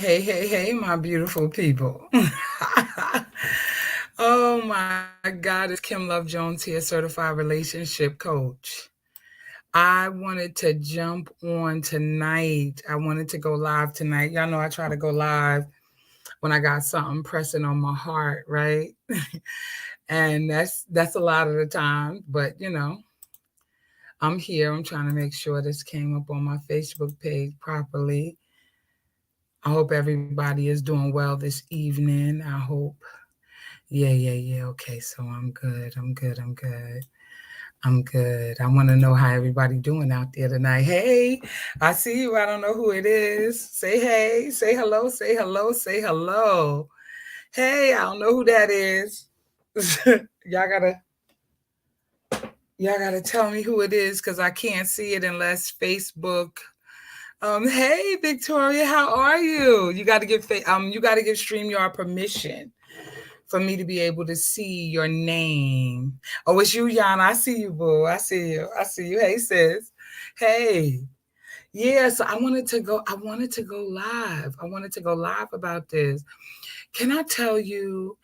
Hey, hey, hey, my beautiful people. Oh my God, it's Kim Love Jones here, certified relationship coach. I wanted to jump on tonight. I wanted to go live tonight. Y'all know I try to go live when I got something pressing on my heart, right? And that's a lot of the time, but I'm here. I'm trying to make sure this came up on my Facebook page properly. I hope everybody is doing well this evening. I hope. Yeah. Okay, so I'm good. I'm good. I'm good. I'm good. I want to know how everybody doing out there tonight. Hey, I see you. I don't know who it is. Say hey. Say hello. Say hello. Say hello. Hey, I don't know who that is. y'all gotta y'all gotta tell me who it is because I can't see it unless Facebook. Hey Victoria, how are you? You got to give StreamYard permission for me to be able to see your name. Oh, it's you, Yana. I see you, boo. I see you. I see you. Hey, sis. Hey. Yeah, so I wanted to go live. I wanted to go live about this. Can I tell you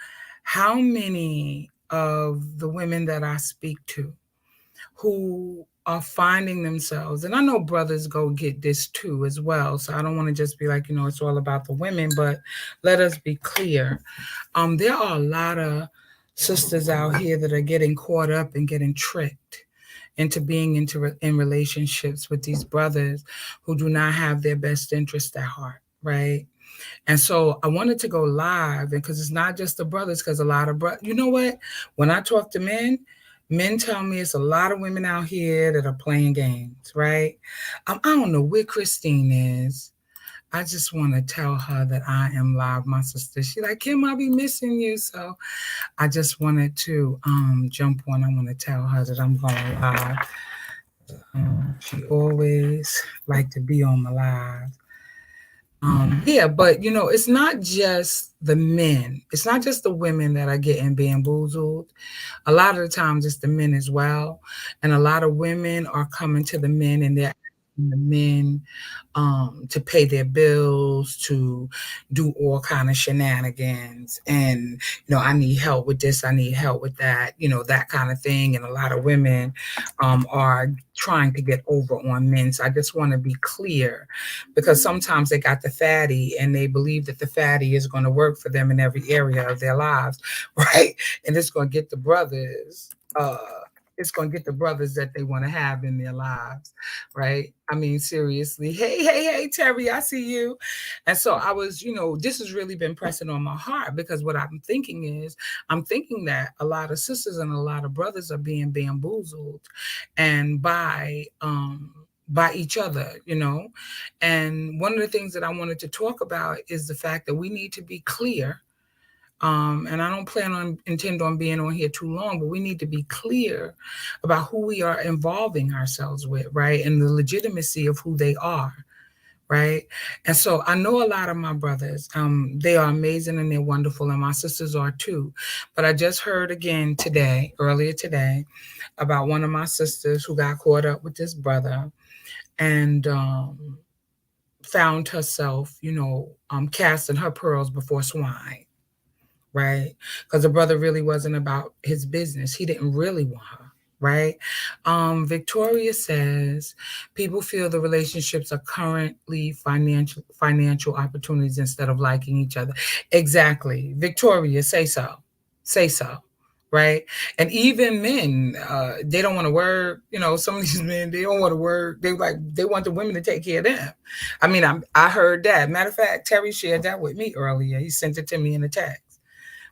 how many of the women that I speak to who are finding themselves, and I know brothers go get this too as well. So I don't want to just be like, it's all about the women, but let us be clear. There are a lot of sisters out here that are getting caught up and getting tricked into being in relationships with these brothers who do not have their best interest at heart, right? And so I wanted to go live, and because it's not just the brothers, because a lot of you know what? When I talk to men tell me it's a lot of women out here that are playing games, right? I don't know where Christine is. I just want to tell her that I am live, my sister. She like, Kim, I'll be missing you. So I just wanted to jump on. I want to tell her that I'm going live. She always like to be on my live. Yeah, but it's not just the men. It's not just the women that are getting bamboozled. A lot of the times it's the men as well. And a lot of women are coming to the men and they're asking the men to pay their bills, to do all kind of shenanigans. And, I need help with this, I need help with that, that kind of thing. And a lot of women are trying to get over on men. So I just want to be clear because sometimes they got the fatty and they believe that the fatty is going to work for them in every area of their lives, right? And it's going to get the brothers. It's going to get the brothers that they want to have in their lives, right? I mean, seriously. Hey, Terry, I see you. And so I was, this has really been pressing on my heart because what I'm thinking that a lot of sisters and a lot of brothers are being bamboozled and by each other, And one of the things that I wanted to talk about is the fact that we need to be clear. And I don't intend on being on here too long, but we need to be clear about who we are involving ourselves with, right? And the legitimacy of who they are, right? And so I know a lot of my brothers, they are amazing and they're wonderful, and my sisters are too. But I just heard again earlier today, about one of my sisters who got caught up with this brother and found herself, casting her pearls before swine, right? Because the brother really wasn't about his business. He didn't really want her, right? Victoria says people feel the relationships are currently financial opportunities instead of liking each other. Exactly. Victoria, say so. Say so. Right. And even men, they don't want to work. Some of these men, they don't want to work. They want the women to take care of them. I mean, I heard that. Matter of fact, Terry shared that with me earlier. He sent it to me in a text.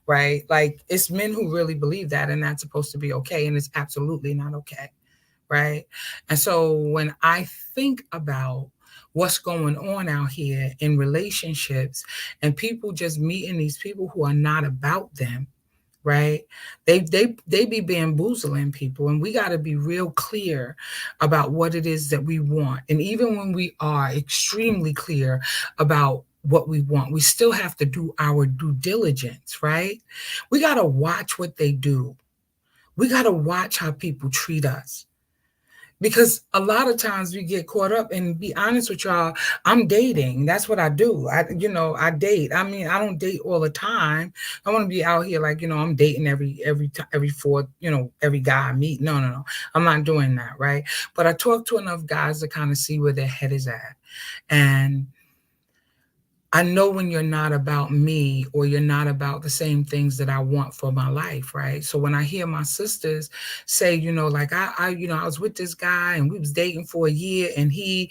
Right? Like it's men who really believe that, and that's supposed to be okay, and it's absolutely not okay. Right? And so when I think about what's going on out here in relationships and people just meeting these people who are not about them, right? They be bamboozling people, and we got to be real clear about what it is that we want. And even when we are extremely clear about what we want, we still have to do our due diligence, right? We got to watch what they do. We got to watch how people treat us. Because a lot of times we get caught up, and be honest with y'all, I'm dating. That's what I do. I date. I mean, I don't date all the time. I want to be out here like, I'm dating every fourth, every guy I meet. No, no, no. I'm not doing that, right? But I talk to enough guys to kind of see where their head is at. And I know when you're not about me, or you're not about the same things that I want for my life, right? So when I hear my sisters say, like I was with this guy and we was dating for a year, and he,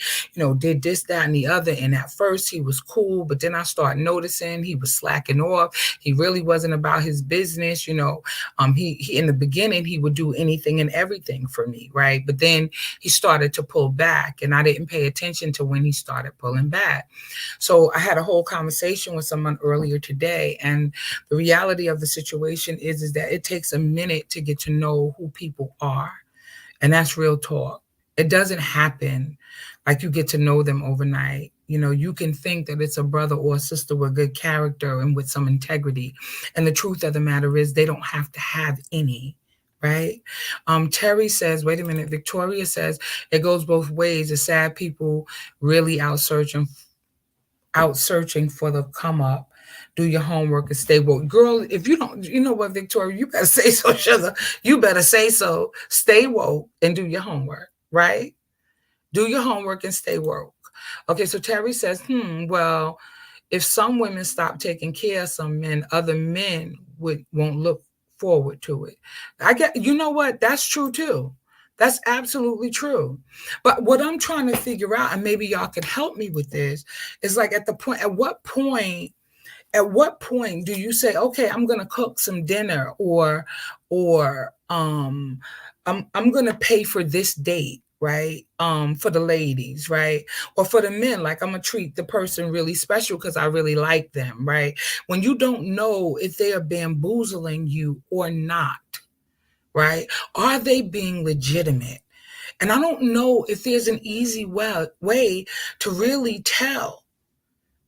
did this, that, and the other. And at first he was cool, but then I started noticing he was slacking off. He really wasn't about his business, he in the beginning he would do anything and everything for me, right? But then he started to pull back, and I didn't pay attention to when he started pulling back. So I had a whole conversation with someone earlier today, and the reality of the situation is that it takes a minute to get to know who people are, and that's real talk. It doesn't happen like you get to know them overnight. You can think that it's a brother or a sister with good character and with some integrity, and the truth of the matter is they don't have to have any. Right? Terry says, wait a minute. Victoria says it goes both ways. The sad people really out searching for the come up. Do your homework and stay woke. Girl, if you don't, you know what, Victoria, you better say so, sugar. You better say so. Stay woke and do your homework, right? Do your homework and stay woke. Okay, so Terry says, well, if some women stop taking care of some men, other men won't look forward to it. You know what? That's true too. That's absolutely true. But what I'm trying to figure out, and maybe y'all can help me with this, is like at what point do you say, okay, I'm gonna cook some dinner, or I'm gonna pay for this date, right? For the ladies, right? Or for the men, like I'm gonna treat the person really special because I really like them, right? When you don't know if they are bamboozling you or not, right? Are they being legitimate? And I don't know if there's an easy way to really tell,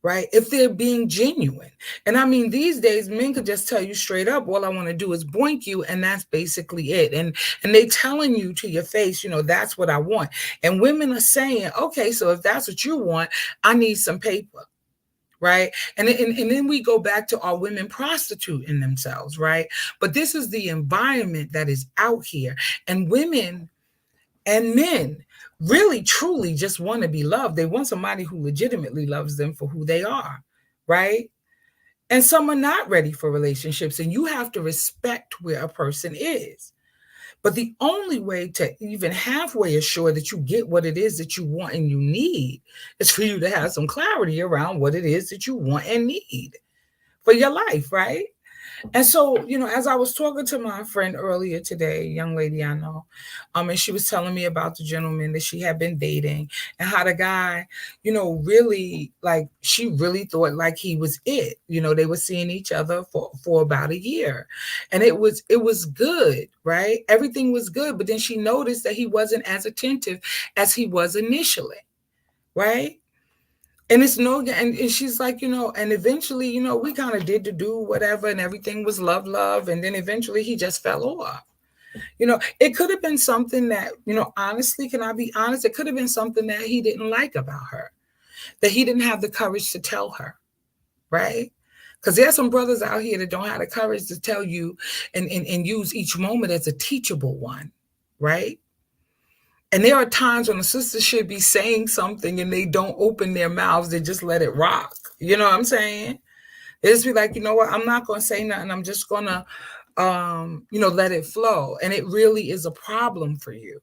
right? If they're being genuine. And I mean, these days, men could just tell you straight up, all I want to do is boink you, and that's basically it. And they telling you to your face, that's what I want. And women are saying, okay, so if that's what you want, I need some paper. Right. And then we go back to our women prostituting themselves. Right. But this is the environment that is out here. And women and men really, truly just want to be loved. They want somebody who legitimately loves them for who they are. Right. And some are not ready for relationships. And you have to respect where a person is. But the only way to even halfway assure that you get what it is that you want and you need is for you to have some clarity around what it is that you want and need for your life, right? And so, as I was talking to my friend earlier today, young lady I know, and she was telling me about the gentleman that she had been dating, and how the guy, really, like, she really thought like he was it. They were seeing each other for about a year, and it was good, right? Everything was good, but then she noticed that he wasn't as attentive as he was initially, right? And it's no, and she's like, and eventually, we kind of did to do whatever, and everything was love. And then eventually he just fell off. It could have been something that, honestly, can I be honest? It could have been something that he didn't like about her, that he didn't have the courage to tell her, right? Because there's some brothers out here that don't have the courage to tell you and use each moment as a teachable one, right? And there are times when a sister should be saying something and they don't open their mouths, they just let it rock. You know what I'm saying? They just be like, you know what, I'm not going to say nothing. I'm just going to, let it flow. And it really is a problem for you,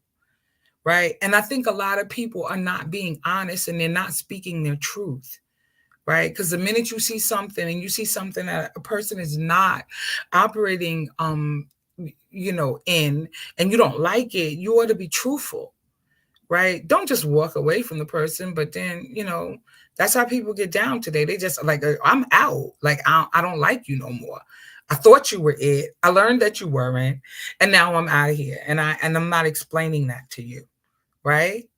right? And I think a lot of people are not being honest, and they're not speaking their truth, right? Because the minute you see something, and you see something that a person is not operating, in, and you don't like it, you ought to be truthful. Right? Don't just walk away from the person, but then, that's how people get down today. They just like, I'm out. Like, I don't like you no more. I thought you were it. I learned that you weren't. And now I'm out of here. And I'm not explaining that to you. Right?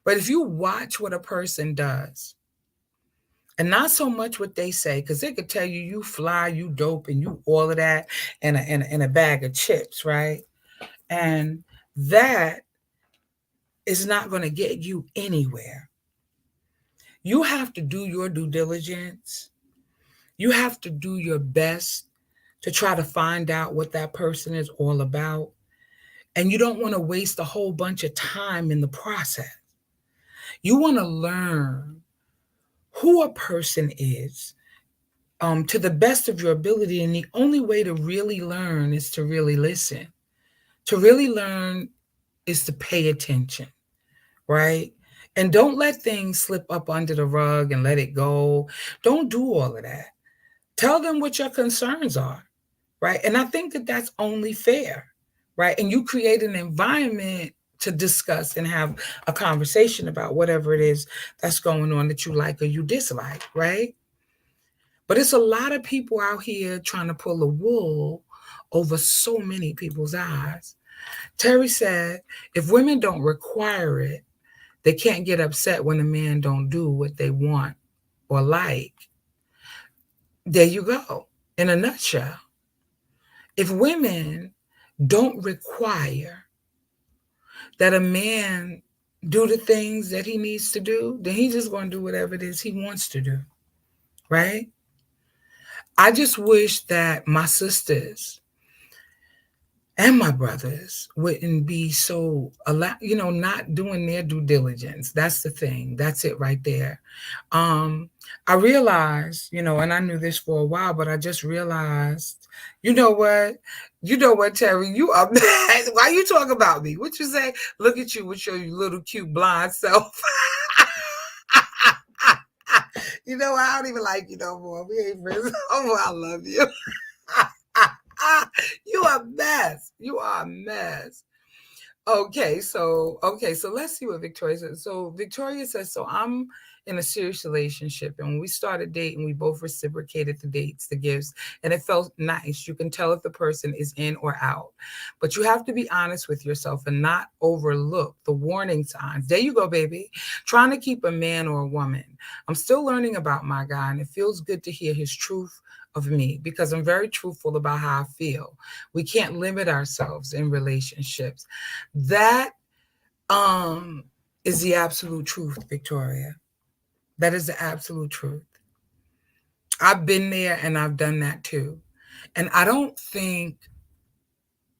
But if you watch what a person does, and not so much what they say, because they could tell you, you fly, you dope, and you all of that, and a bag of chips, right? And that is not going to get you anywhere. You have to do your due diligence. You have to do your best to try to find out what that person is all about. And you don't want to waste a whole bunch of time in the process. You want to learn who a person is to the best of your ability. And the only way to really learn is to really listen. To really learn is to pay attention, right? And don't let things slip up under the rug and let it go. Don't do all of that. Tell them what your concerns are, right? And I think that that's only fair, right? And you create an environment to discuss and have a conversation about whatever it is that's going on that you like or you dislike, right? But it's a lot of people out here trying to pull the wool over so many people's eyes. Terry said, if women don't require it, they can't get upset when a man don't do what they want or like. There you go. In a nutshell, if women don't require that a man do the things that he needs to do, then he's just going to do whatever it is he wants to do, right? I just wish that my sisters and my brothers wouldn't be so not doing their due diligence. That's the thing. That's it right there. I realized, and I knew this for a while, but I just realized, you know what, Terry, you up there. Why you talk about me? What you say? Look at you with your little cute blonde self. I don't even like you no more. We ain't friends no more. I love you. You are a mess. You are a mess. Okay, so let's see what Victoria says. So Victoria says, so I'm in a serious relationship, and when we started dating, we both reciprocated the dates, the gifts, and it felt nice. You can tell if the person is in or out, but you have to be honest with yourself and not overlook the warning signs. There you go, baby. Trying to keep a man or a woman. I'm still learning about my guy, and it feels good to hear his truth of me because I'm very truthful about how I feel. We can't limit ourselves in relationships. That is the absolute truth, Victoria. That is the absolute truth. I've been there and I've done that too. And I don't think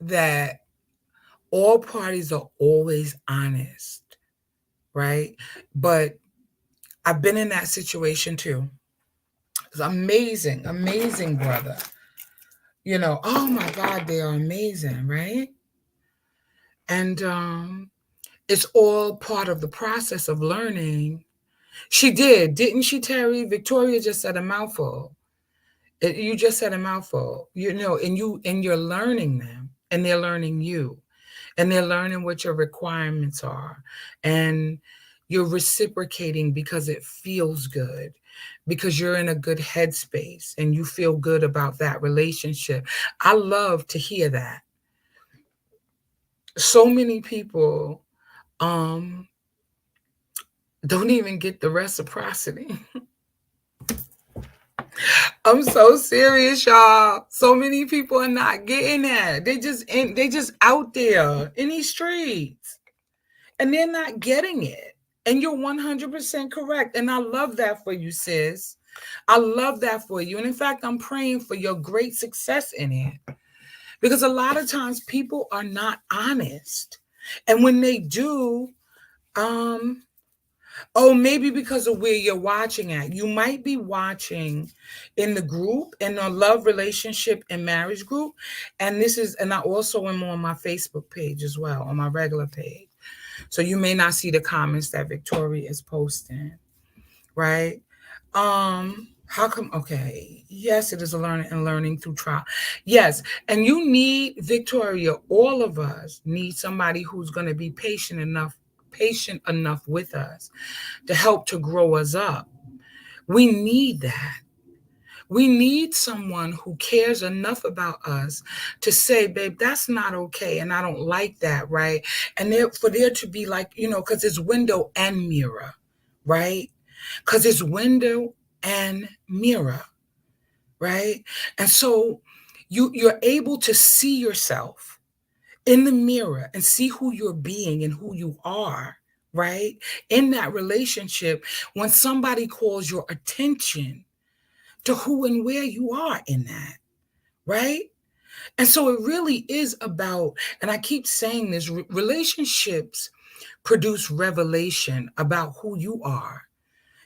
that all parties are always honest, right? But I've been in that situation too. It's amazing, amazing brother. Oh my God, they are amazing, right? And it's all part of the process of learning. She did, didn't she, Terry? Victoria just said a mouthful. You just said a mouthful, and you're learning them, and they're learning you, and they're learning what your requirements are, and you're reciprocating because it feels good, because you're in a good headspace and you feel good about that relationship. I love to hear that. So many people don't even get the reciprocity. I'm so serious, y'all. So many people are not getting that. They just out there in these streets, and they're not getting it. And you're 100% correct. And I love that for you, sis. I love that for you. And in fact, I'm praying for your great success in it. Because a lot of times people are not honest. And when they do, maybe because of where you're watching at. You might be watching in the group, in the love relationship and marriage group. And I also am on my Facebook page as well, on my regular page. So you may not see the comments that Victoria is posting, right? How come? Okay. Yes, it is a learning through trial. Yes. And you need, Victoria, all of us need somebody who's going to be patient enough with us to help to grow us up. We need that. We need someone who cares enough about us to say, babe, that's not okay. And I don't like that, right? And for there to be like, because it's window and mirror, right? Because it's window and mirror, right? And so you're able to see yourself in the mirror and see who you're being and who you are, right? In that relationship, when somebody calls your attention to who and where you are in that, right? And so it really is about, and I keep saying this, relationships produce revelation about who you are,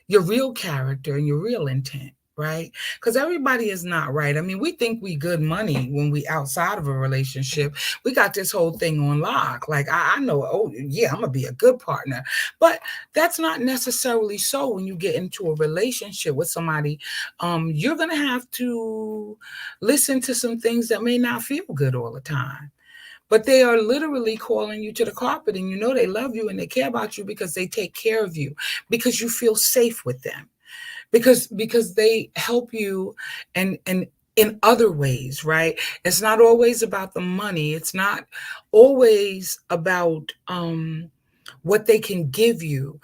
your real character and your real intent, right? Because everybody is not right. I mean, we think we good money when we outside of a relationship. We got this whole thing on lock. Like I know, oh yeah, I'm gonna be a good partner. But that's not necessarily so when you get into a relationship with somebody. You're gonna have to listen to some things that may not feel good all the time. But they are literally calling you to the carpet, and you know they love you and they care about you because they take care of you, because you feel safe with them, because they help you and in other ways, right? It's not always about the money. It's not always about what they can give you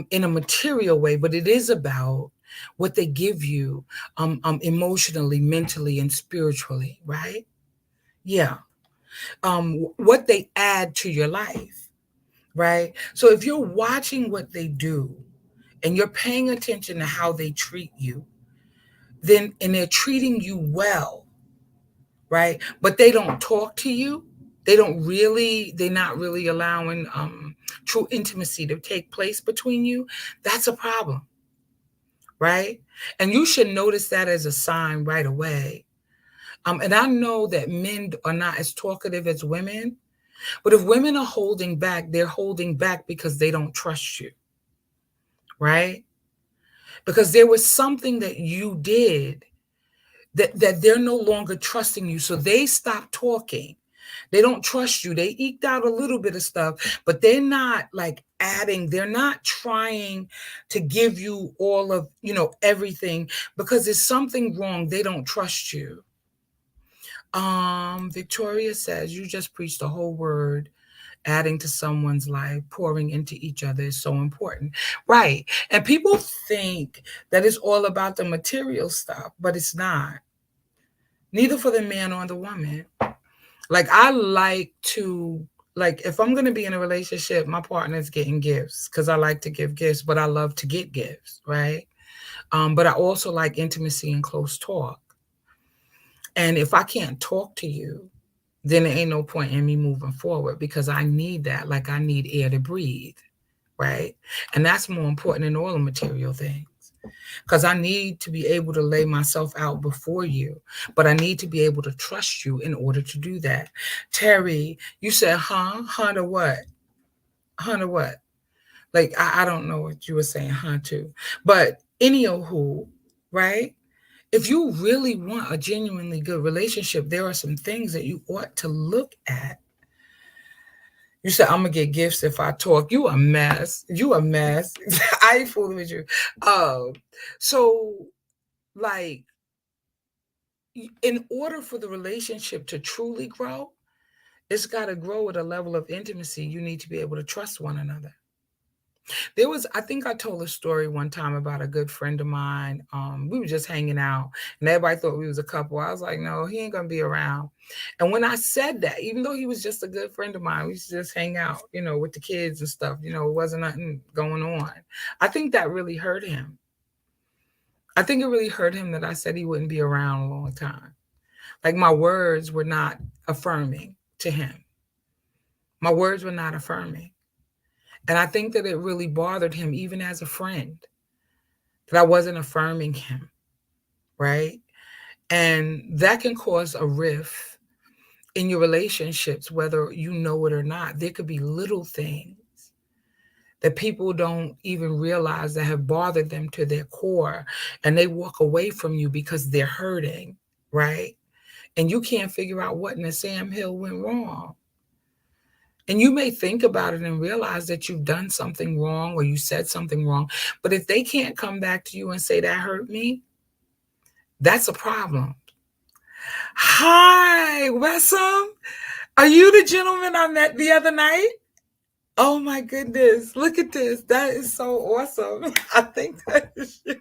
in a material way, but it is about what they give you emotionally, mentally, and spiritually, right? Yeah. What they add to your life, right? So if you're watching what they do and you're paying attention to how they treat you, then and they're treating you well, right? But they don't talk to you. They're not really allowing true intimacy to take place between you. That's a problem, right? And you should notice that as a sign right away. And I know that men are not as talkative as women. But if women are holding back, they're holding back because they don't trust you, right? Because there was something that you did that they're no longer trusting you. So they stop talking. They don't trust you. They eked out a little bit of stuff, but they're not like adding, they're not trying to give you all of, everything, because there's something wrong. They don't trust you. Victoria says, you just preached the whole word. Adding to someone's life, pouring into each other is so important. Right. And people think that it's all about the material stuff, but it's not. Neither for the man or the woman. Like I like to, like if I'm going to be in a relationship, my partner's getting gifts because I like to give gifts, but I love to get gifts, right? But I also like intimacy and close talk. And if I can't talk to you, then there ain't no point in me moving forward, because I need that. Like I need air to breathe, right? And that's more important than all the material things, because I need to be able to lay myself out before you, but I need to be able to trust you in order to do that. Terry, you said, huh to what? Huh to what? Like, I don't know what you were saying, huh to, but anywho, right? If you really want a genuinely good relationship, there are some things that you ought to look at. You said, I'm going to get gifts if I talk. You a mess. You a mess. I ain't fooling with you. So, like, in order for the relationship to truly grow, it's got to grow at a level of intimacy. You need to be able to trust one another. I think I told a story one time about a good friend of mine. We were just hanging out and everybody thought we was a couple. I was like, no, he ain't going to be around. And when I said that, even though he was just a good friend of mine, we used to just hang out, with the kids and stuff, it wasn't nothing going on. I think that really hurt him. I think it really hurt him that I said he wouldn't be around a long time. Like my words were not affirming to him. My words were not affirming. And I think that it really bothered him, even as a friend, that I wasn't affirming him, right? And that can cause a rift in your relationships, whether you know it or not. There could be little things that people don't even realize that have bothered them to their core, and they walk away from you because they're hurting, right? And you can't figure out what in the Sam Hill went wrong. And you may think about it and realize that you've done something wrong or you said something wrong. But if they can't come back to you and say, that hurt me, that's a problem. Hi, Wessam. Are you the gentleman I met the other night? Oh my goodness. Look at this. That is so awesome. I think that is you.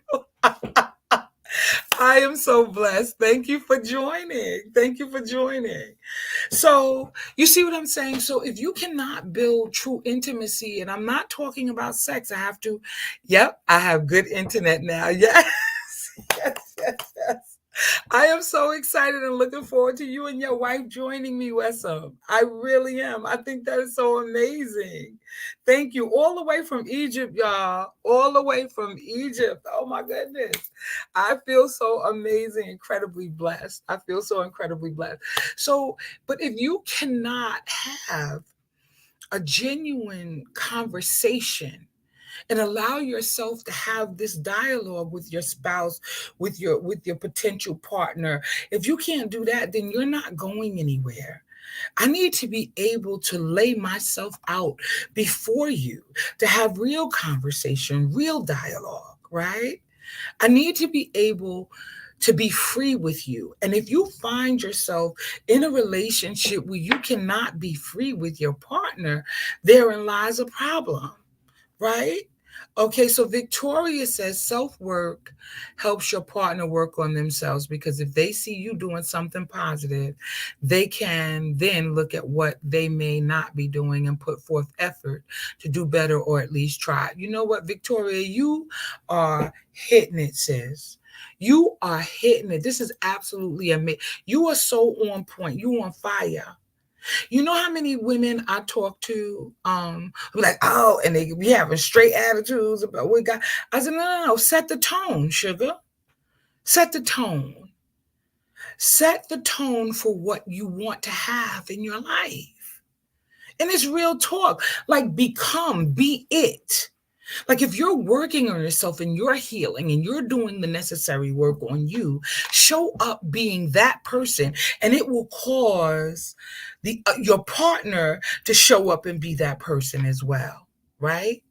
I am so blessed. Thank you for joining. Thank you for joining. So, you see what I'm saying? So, if you cannot build true intimacy, and I'm not talking about sex, I have to, yep, I have good internet now. Yes, yes, yes, yes. I am so excited and looking forward to you and your wife joining me, Wessam. I really am. I think that is so amazing. Thank you. All the way from Egypt, y'all. All the way from Egypt. Oh my goodness. I feel so amazing, incredibly blessed. I feel so incredibly blessed. So, but if you cannot have a genuine conversation and allow yourself to have this dialogue with your spouse, with your potential partner, if you can't do that, then you're not going anywhere. I need to be able to lay myself out before you, to have real conversation, real dialogue, right? I need to be able to be free with you. And if you find yourself in a relationship where you cannot be free with your partner, therein lies a problem, right? Okay, so Victoria says self work helps your partner work on themselves, because if they see you doing something positive, they can then look at what they may not be doing and put forth effort to do better, or at least try. You know what, Victoria, you are hitting it, sis. You are hitting it. This is absolutely amazing. You are so on point. You on fire. You know how many women I talk to, like, oh, and they be having straight attitudes about what God. I said, no, set the tone, sugar. Set the tone. Set the tone for what you want to have in your life. And it's real talk. Like, be it. Like, if you're working on yourself and you're healing and you're doing the necessary work on you, show up being that person, and it will cause your partner to show up and be that person as well, right?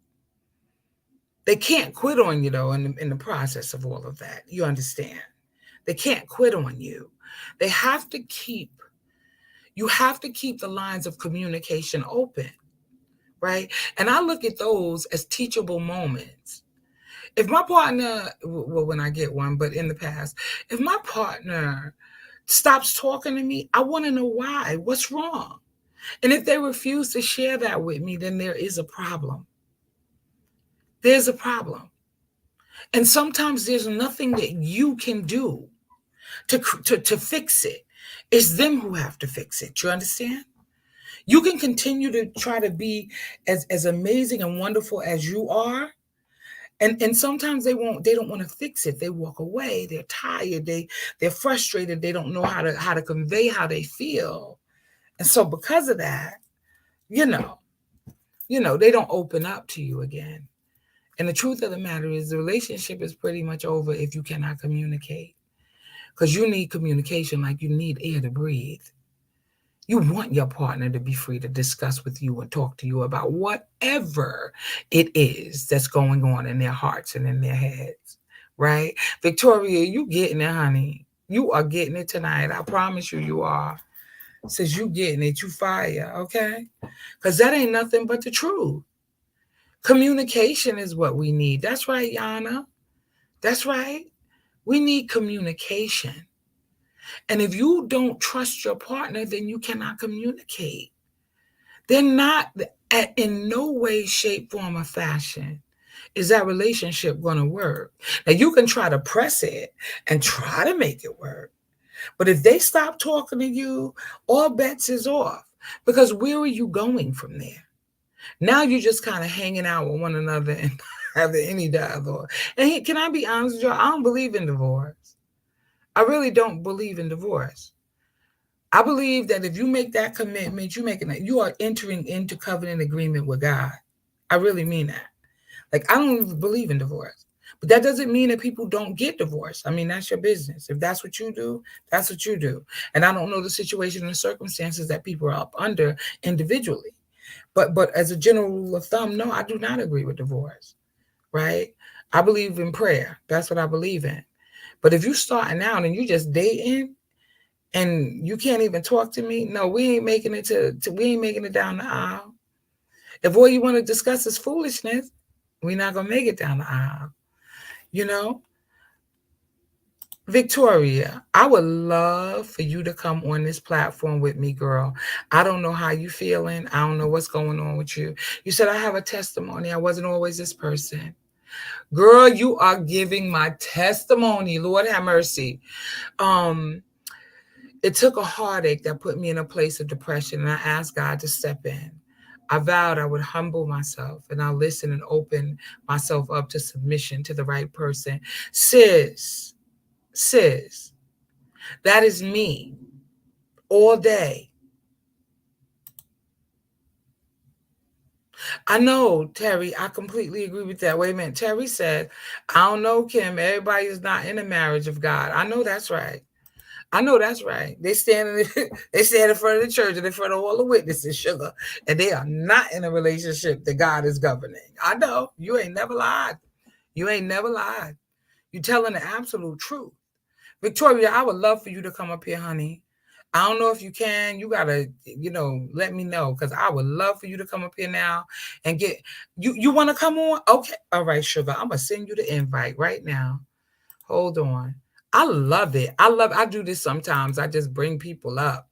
They can't quit on you, though, in the process of all of that. You understand? They can't quit on you. They have to keep, you have to keep the lines of communication open, right? And I look at those as teachable moments. If my partner, well, when I get one, but in the past, if my partner stops talking to me, I want to know why. What's wrong? And if they refuse to share that with me, then there is a problem. There's a problem. And sometimes there's nothing that you can do to fix it. It's them who have to fix it. You understand? You can continue to try to be as amazing and wonderful as you are. And sometimes they don't want to fix it. They walk away. They're tired. They're frustrated. They don't know how to convey how they feel. And so because of that, you know, they don't open up to you again. And the truth of the matter is the relationship is pretty much over if you cannot communicate. Because you need communication like you need air to breathe. You want your partner to be free to discuss with you and talk to you about whatever it is that's going on in their hearts and in their heads, right? Victoria, you getting it, honey. You are getting it tonight. I promise you, you are. Says you getting it, you fire, okay? Because that ain't nothing but the truth. Communication is what we need. That's right, Yana. That's right. We need communication. And if you don't trust your partner, then you cannot communicate. They're not, in no way, shape, form, or fashion is that relationship going to work. Now, you can try to press it and try to make it work. But if they stop talking to you, all bets is off. Because where are you going from there? Now you're just kind of hanging out with one another and having any dialogue. And can I be honest with you? I don't believe in divorce. I really don't believe in divorce. I believe that if you make that commitment, you are entering into covenant agreement with God. I really mean that. Like, I don't even believe in divorce. But that doesn't mean that people don't get divorced. I mean, that's your business. If that's what you do, that's what you do. And I don't know the situation and the circumstances that people are up under individually. But as a general rule of thumb, no, I do not agree with divorce, right? I believe in prayer. That's what I believe in. But if you're starting out and you just dating and you can't even talk to me, no, we ain't making it we ain't making it down the aisle. If all you want to discuss is foolishness, we're not gonna make it down the aisle. You know? Victoria, I would love for you to come on this platform with me, girl. I don't know how you feeling. I don't know what's going on with you. You said I have a testimony. I wasn't always this person. Girl, you are giving my testimony. Lord have mercy. It took a heartache that put me in a place of depression, and I asked God to step in. I vowed I would humble myself and I'll listen and open myself up to submission to the right person. Sis, that is me all day. I know, Terry, I completely agree with that. Wait a minute. Terry said, I don't know, Kim. Everybody is not in a marriage of God. I know that's right. I know that's right. They stand in front of the church and in front of all the witnesses, sugar, and they are not in a relationship that God is governing. I know. You ain't never lied. You ain't never lied. You telling the absolute truth. Victoria, I would love for you to come up here, honey. I don't know if you can. You gotta, let me know, because I would love for you to come up here now and get you. You want to come on? Okay, all right, sugar. I'm gonna send you the invite right now. Hold on. I love it. I do this sometimes. I just bring people up.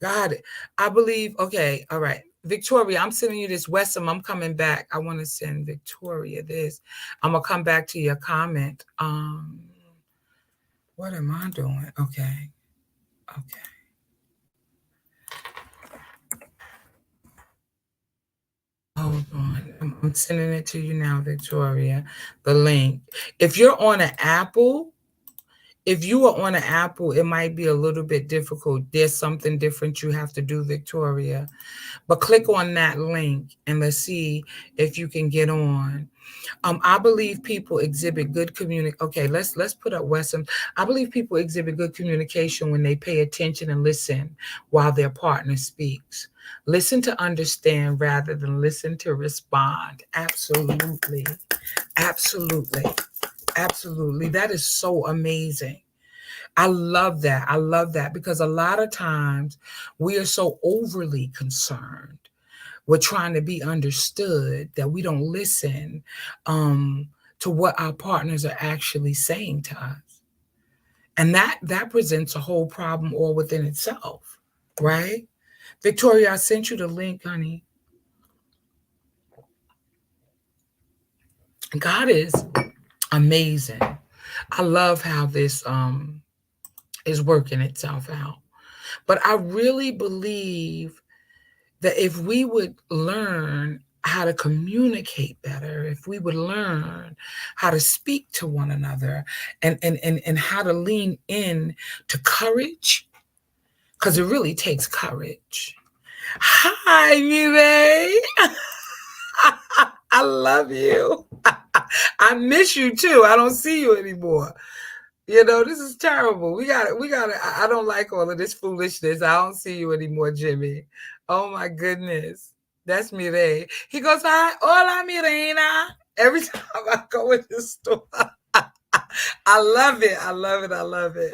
God, I believe. Okay, all right. Victoria, I'm sending you this. Wessom, I'm coming back. I want to send Victoria this. I'm gonna come back to your comment. What am I doing? Okay. Hold on. I'm sending it to you now, Victoria. The link. If you're on an Apple, it might be a little bit difficult. There's something different you have to do, Victoria. But click on that link and let's see if you can get on. I believe people exhibit good communication. Okay, let's put up Wesson. I believe people exhibit good communication when they pay attention and listen while their partner speaks. Listen to understand rather than listen to respond. Absolutely. Absolutely. Absolutely. That is so amazing. I love that. I love that, because a lot of times we are so overly concerned. We're trying to be understood that we don't listen to what our partners are actually saying to us. And that presents a whole problem all within itself, right? Victoria, I sent you the link, honey. God is amazing. I love how this is working itself out. But I really believe that if we would learn how to communicate better, if we would learn how to speak to one another and how to lean in to courage, because it really takes courage. Hi, Mireille. I love you. I miss you too. I don't see you anymore. This is terrible. We got it. I don't like all of this foolishness. I don't see you anymore, Jimmy. Oh my goodness. That's Mireille. He goes, hi, hola, Mirena. Every time I go in the store. I love it. I love it. I love it.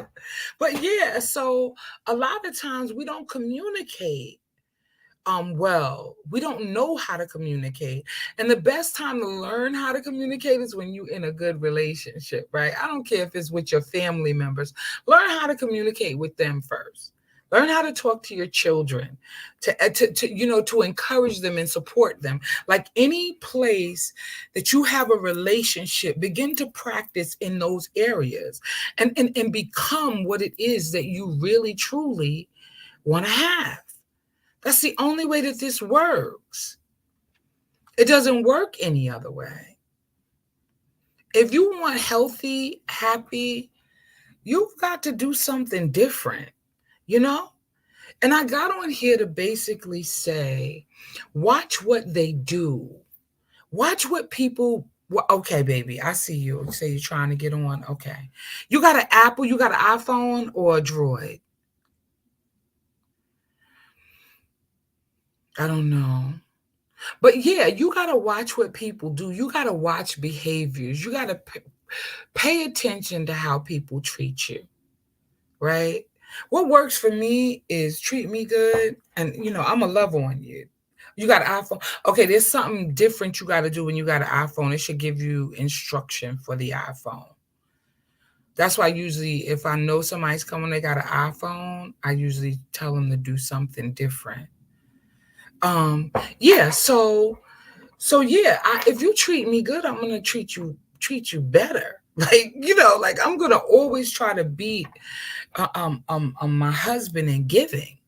But yeah, so a lot of times we don't communicate well. We don't know how to communicate. And the best time to learn how to communicate is when you're in a good relationship, right? I don't care if it's with your family members. Learn how to communicate with them first. Learn how to talk to your children, to encourage them and support them. Like any place that you have a relationship, begin to practice in those areas and become what it is that you really, truly want to have. That's the only way that this works. It doesn't work any other way. If you want healthy, happy, you've got to do something different, And I got on here to basically say, watch what they do. Watch what people, okay, baby, I see you. You say you're trying to get on. Okay. You got an Apple, you got an iPhone or a Droid? I don't know. But yeah, you got to watch what people do. You got to watch behaviors. You got to pay attention to how people treat you, right? What works for me is treat me good, and I'm going to love on you. You got an iPhone. Okay, there's something different you got to do when you got an iPhone. It should give you instruction for the iPhone. That's why usually if I know somebody's coming, they got an iPhone, I usually tell them to do something different. Yeah, so yeah, if you treat me good, I'm gonna treat you better. Like, like I'm gonna always try to beat my husband in giving,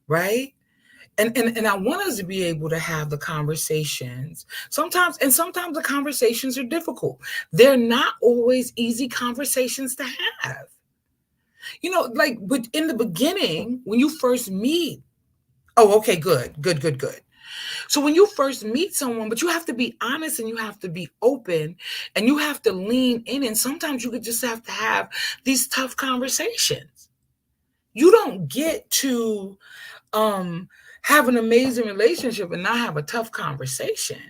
right? And I want us to be able to have the conversations. Sometimes the conversations are difficult. They're not always easy conversations to have. But in the beginning, when you first meet, oh, okay, good. So when you first meet someone, but you have to be honest and you have to be open and you have to lean in. And sometimes you could just have to have these tough conversations. You don't get to have an amazing relationship and not have a tough conversation,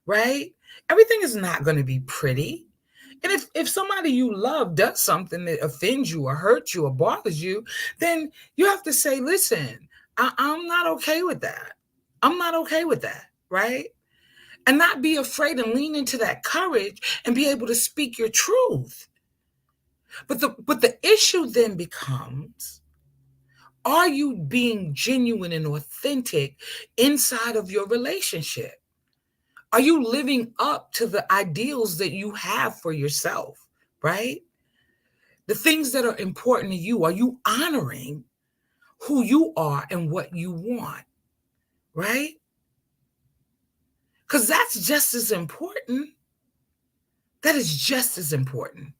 right? Everything is not going to be pretty. And if somebody you love does something that offends you or hurts you or bothers you, then you have to say, listen, I'm not okay with that. I'm not okay with that, right? And not be afraid and lean into that courage and be able to speak your truth. But the issue then becomes, are you being genuine and authentic inside of your relationship? Are you living up to the ideals that you have for yourself, right? The things that are important to you, are you honoring who you are and what you want, right? Because that's just as important. That is just as important,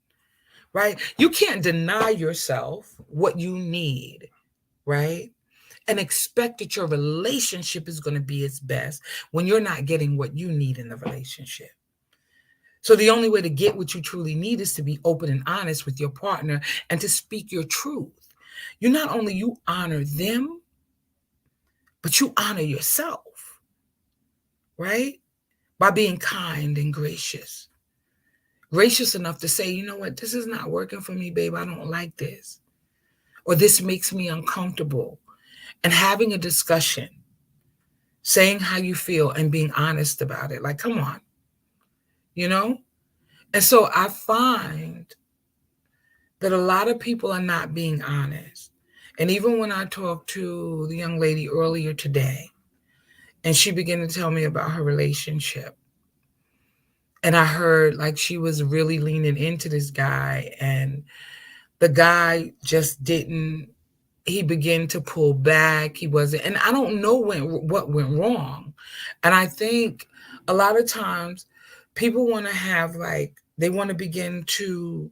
right? You can't deny yourself what you need, right? And expect that your relationship is going to be its best when you're not getting what you need in the relationship. So the only way to get what you truly need is to be open and honest with your partner and to speak your truth. You honor them, but you honor yourself, right? By being kind and gracious. Gracious enough to say, you know what, this is not working for me, babe. I don't like this. Or this makes me uncomfortable. And having a discussion, saying how you feel and being honest about it. Like, come on, And so I find that a lot of people are not being honest. And even when I talked to the young lady earlier today, and she began to tell me about her relationship, and I heard like she was really leaning into this guy, and the guy just didn't, he began to pull back. He wasn't, and I don't know what went wrong. And I think a lot of times people want to have they want to begin to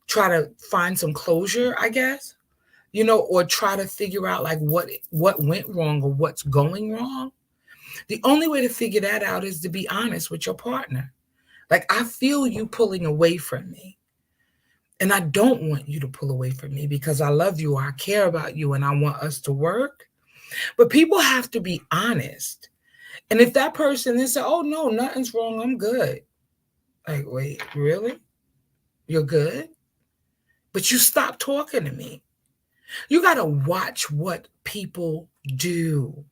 try to find some closure, I guess, or try to figure out what went wrong or what's going wrong. The only way to figure that out is to be honest with your partner. Like, I feel you pulling away from me. And I don't want you to pull away from me because I love you, or I care about you, and I want us to work. But people have to be honest. And if that person then say, oh, no, nothing's wrong, I'm good. Like, wait, really? You're good? But you stopped talking to me. You got to watch what people do.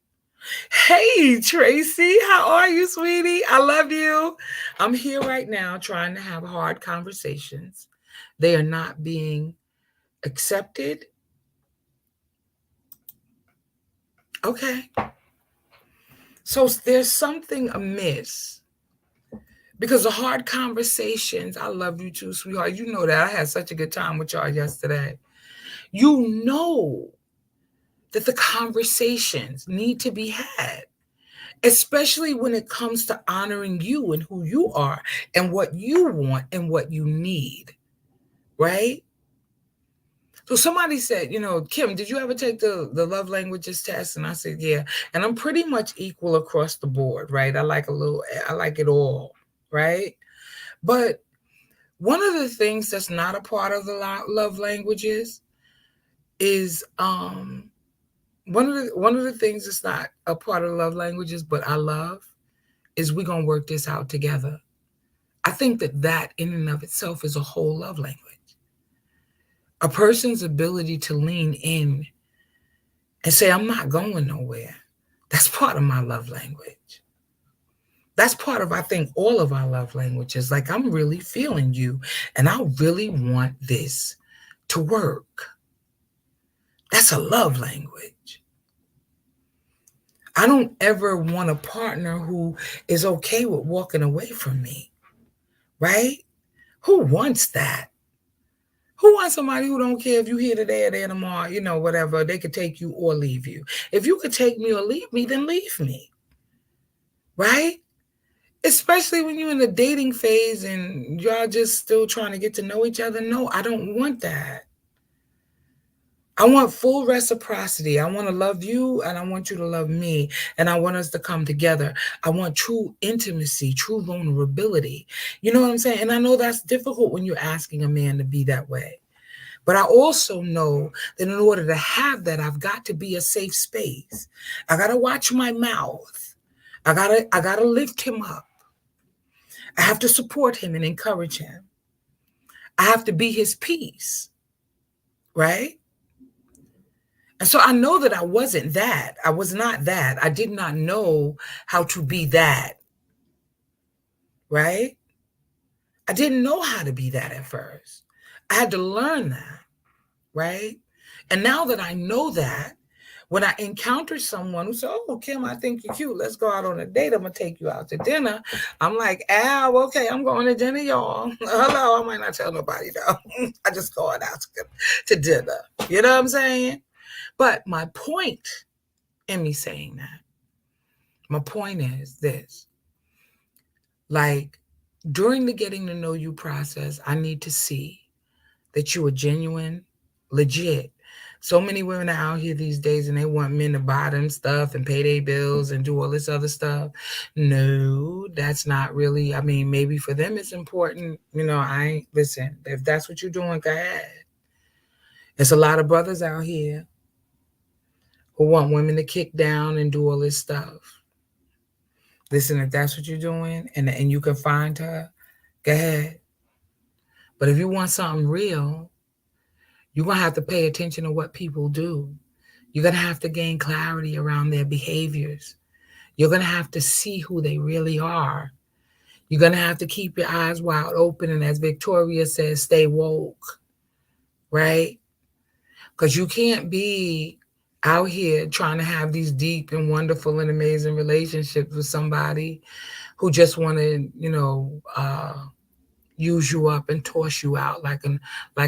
Hey, Tracy, how are you, sweetie? I love you. I'm here right now trying to have hard conversations. They are not being accepted. Okay. So there's something amiss. Because the hard conversations, I love you too, sweetheart. You know that. I had such a good time with y'all yesterday. You know that the conversations need to be had, especially when it comes to honoring you and who you are and what you want and what you need, right? So somebody said, Kim, did you ever take the love languages test? And I said, yeah. And I'm pretty much equal across the board, right? I like it all, right? But one of the things that's not a part of the love languages is one of the things that's not a part of the love languages, but I love, is we're gonna work this out together. I think that in and of itself is a whole love language. A person's ability to lean in and say, I'm not going nowhere. That's part of my love language. That's part of, I think, all of our love languages. Like, I'm really feeling you and I really want this to work. That's a love language. I don't ever want a partner who is okay with walking away from me, right? Who wants that? Who wants somebody who don't care if you here today or there tomorrow, whatever, they could take you or leave you. If you could take me or leave me, then leave me, right? Especially when you're in the dating phase and y'all just still trying to get to know each other. No, I don't want that. I want full reciprocity. I want to love you and I want you to love me. And I want us to come together. I want true intimacy, true vulnerability. You know what I'm saying? And I know that's difficult when you're asking a man to be that way. But I also know that in order to have that, I've got to be a safe space. I got to watch my mouth. I gotta lift him up. I have to support him and encourage him. I have to be his peace, right? And so I know that I wasn't that. I was not that. I did not know how to be that, right? I didn't know how to be that at first. I had to learn that, right? And now that I know that, when I encounter someone who says, "Oh, Kim, I think you're cute. Let's go out on a date. I'm going to take you out to dinner." I'm like, okay, I'm going to dinner, y'all. Hello, I might not tell nobody, though. I just going out to dinner. You know what I'm saying? But my point in me saying that, my point is this. Like, during the getting to know you process, I need to see that you are genuine, legit. So many women are out here these days and they want men to buy them stuff and pay their bills and do all this other stuff. No, that's not really, I mean, maybe for them it's important. Listen, if that's what you're doing, go ahead. There's a lot of brothers out here who want women to kick down and do all this stuff. Listen, if that's what you're doing and you can find her, go ahead. But if you want something real, you're going to have to pay attention to what people do. You're going to have to gain clarity around their behaviors. You're going to have to see who they really are. You're going to have to keep your eyes wide open. And as Victoria says, stay woke, right? Because you can't be out here trying to have these deep and wonderful and amazing relationships with somebody who just want to, use you up and toss you out like an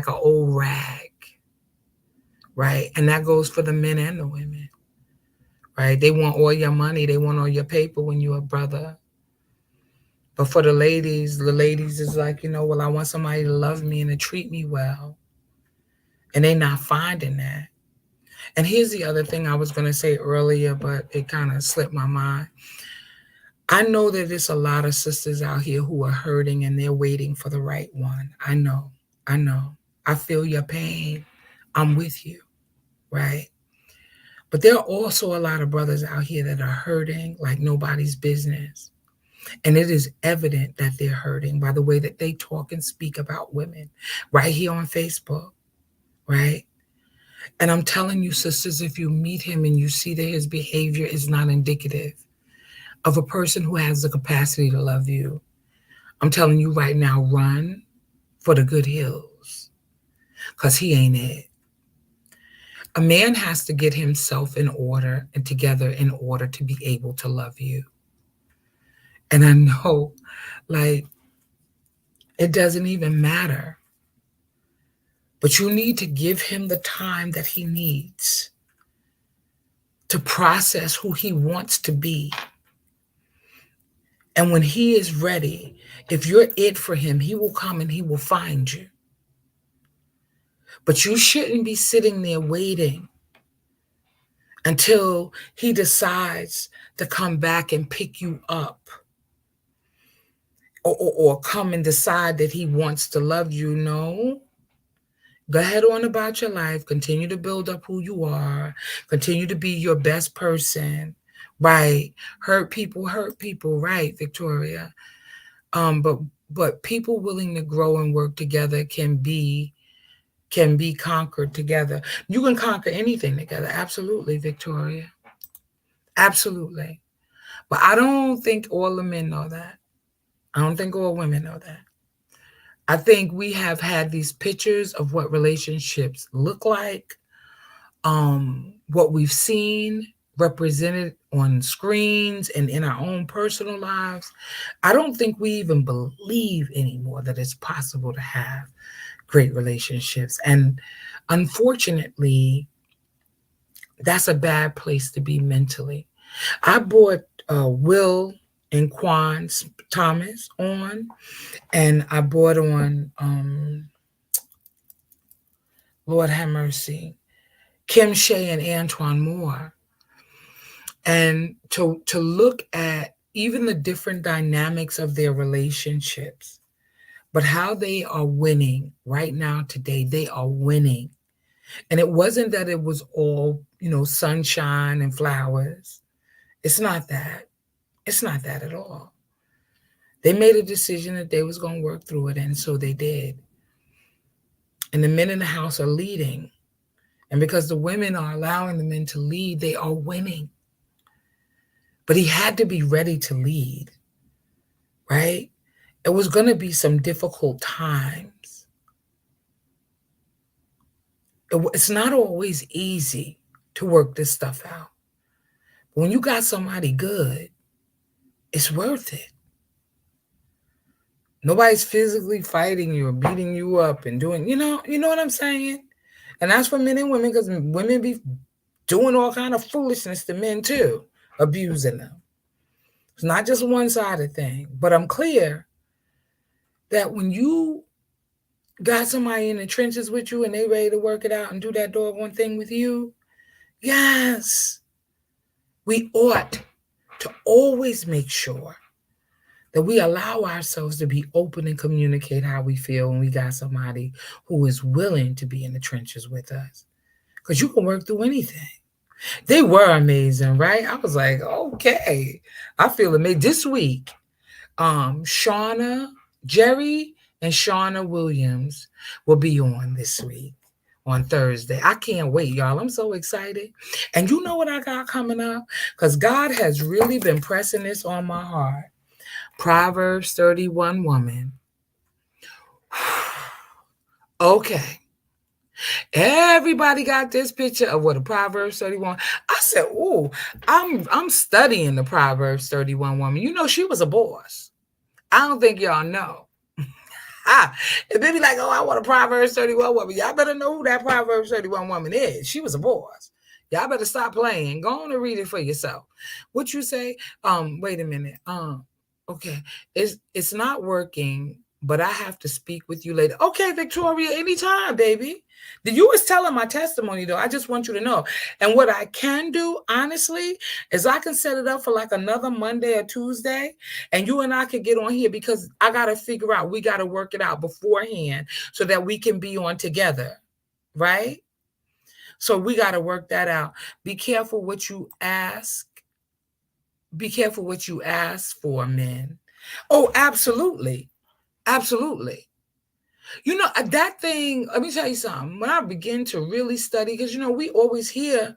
old rag. Right? And that goes for the men and the women, right? They want all your money. They want all your paper when you're a brother. But for the ladies is like, well, I want somebody to love me and to treat me well. And they're not finding that. And here's the other thing I was going to say earlier, but it kind of slipped my mind. I know that there's a lot of sisters out here who are hurting and they're waiting for the right one. I know. I feel your pain. I'm with you. Right? But there are also a lot of brothers out here that are hurting like nobody's business. And it is evident that they're hurting by the way that they talk and speak about women right here on Facebook, right? And I'm telling you, sisters, if you meet him and you see that his behavior is not indicative of a person who has the capacity to love you, I'm telling you right now, run for the good hills, because he ain't it. A man has to get himself in order and together in order to be able to love you. And I know, like, it doesn't even matter. But you need to give him the time that he needs to process who he wants to be. And when he is ready, if you're it for him, he will come and he will find you. But you shouldn't be sitting there waiting until he decides to come back and pick you up, or come and decide that he wants to love you. No. Go ahead on about your life. Continue to build up who you are. Continue to be your best person. Right. Hurt people, right, Victoria? But people willing to grow and work together can be conquered together. You can conquer anything together. Absolutely, Victoria. Absolutely. But I don't think all the men know that. I don't think all women know that. I think we have had these pictures of what relationships look like, what we've seen represented on screens and in our own personal lives. I don't think we even believe anymore that it's possible to have great relationships. And unfortunately, that's a bad place to be mentally. I brought Will and Quan Thomas on, and I brought on, Lord have mercy, Kim Shea and Antoine Moore, and to look at even the different dynamics of their relationships, but how they are winning right now today. They are winning. And it wasn't that it was all, sunshine and flowers. It's not that. It's not that at all. They made a decision that they was going to work through it, and so they did. And the men in the house are leading. And because the women are allowing the men to lead, they are winning. But he had to be ready to lead, right? It was going to be some difficult times. It's not always easy to work this stuff out. But when you got somebody good, it's worth it. Nobody's physically fighting you or beating you up and doing, you know what I'm saying? And that's for men and women, because women be doing all kind of foolishness to men too, abusing them. It's not just one sided thing. But I'm clear that when you got somebody in the trenches with you and they ready to work it out and do that doggone thing with you, yes, we ought to always make sure that we allow ourselves to be open and communicate how we feel when we got somebody who is willing to be in the trenches with us. Because you can work through anything. They were amazing, right? I was like, okay, I feel amazing. This week, Shauna, Jerry, and Shauna Williams will be on this week on Thursday. I can't wait, y'all. I'm so excited. And you know what I got coming up? Because God has really been pressing this on my heart. Proverbs 31 woman. Okay. Everybody got this picture of what a Proverbs 31. I said, "Ooh, I'm studying the Proverbs 31 woman. You know, she was a boss. I don't think y'all know. If they be like, oh, I want a Proverbs 31 woman, y'all better know who that Proverbs 31 woman is. She was a boss. Y'all better stop playing. Go on and read it for yourself. What you say? Wait a minute. Okay, it's not working, but I have to speak with you later. Okay, Victoria, anytime, baby. You was telling my testimony, though. I just want you to know. And what I can do, honestly, is I can set it up for like another Monday or Tuesday, and you and I can get on here, because I got to figure out, we got to work it out beforehand so that we can be on together, right? So we got to work that out. Be careful what you ask. Be careful what you ask for, men. Oh, absolutely. Absolutely. You know, that thing, let me tell you something. When I begin to really study, because, we always hear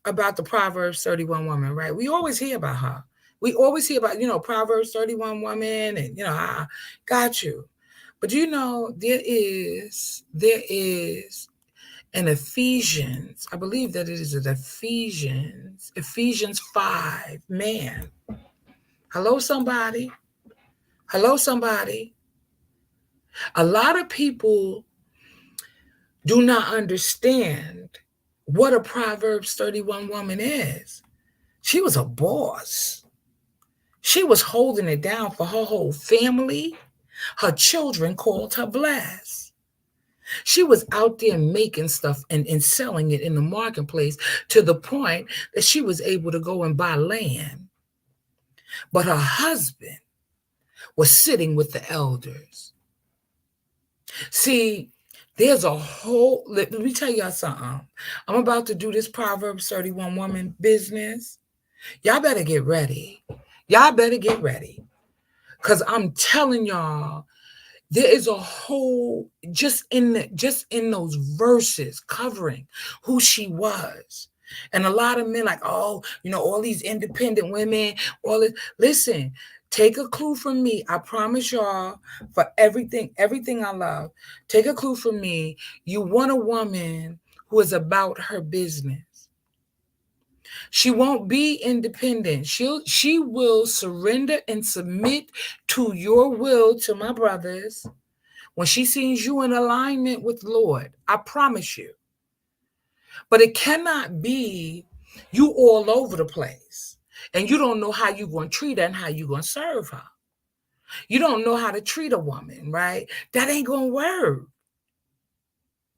about the Proverbs 31 woman, right? We always hear about her. We always hear about, Proverbs 31 woman, and, I got you. But, there is an Ephesians, I believe that it is an Ephesians 5, man. Hello, somebody. Hello, somebody. A lot of people do not understand what a Proverbs 31 woman is. She was a boss. She was holding it down for her whole family. Her children called her blessed. She was out there making stuff and selling it in the marketplace, to the point that she was able to go and buy land. But her husband was sitting with the elders. See, there's a whole, let me tell y'all something. I'm about to do this Proverbs 31 woman business. Y'all better get ready. Y'all better get ready. Because I'm telling y'all, there is a whole, just in those verses covering who she was. And a lot of men like, oh, all these independent women, all this. Listen, Take a clue from me. I promise y'all, for everything I love, take a clue from me. You want a woman who is about her business. She won't be independent. She will surrender and submit to your will, to my brothers, when she sees you in alignment with Lord. I promise you. But it cannot be you all over the place and you don't know how you're going to treat her and how you're going to serve her. You don't know how to treat a woman, right? That ain't going to work.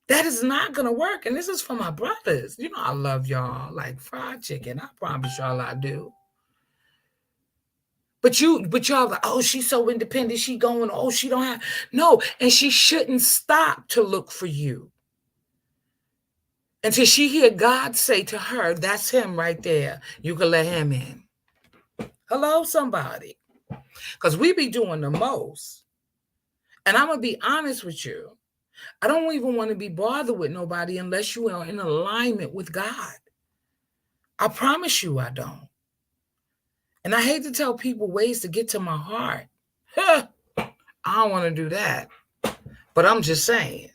That is not going to work. And this is for my brothers. You know, I love y'all like fried chicken. I promise y'all I do. But y'all like, oh, she's so independent. She going, oh, she don't have. No, and she shouldn't stop to look for you until she hear God say to her, that's him right there. You can let him in. Hello, somebody. Because we be doing the most. And I'm going to be honest with you. I don't even want to be bothered with nobody unless you are in alignment with God. I promise you I don't. And I hate to tell people ways to get to my heart. I don't want to do that. But I'm just saying,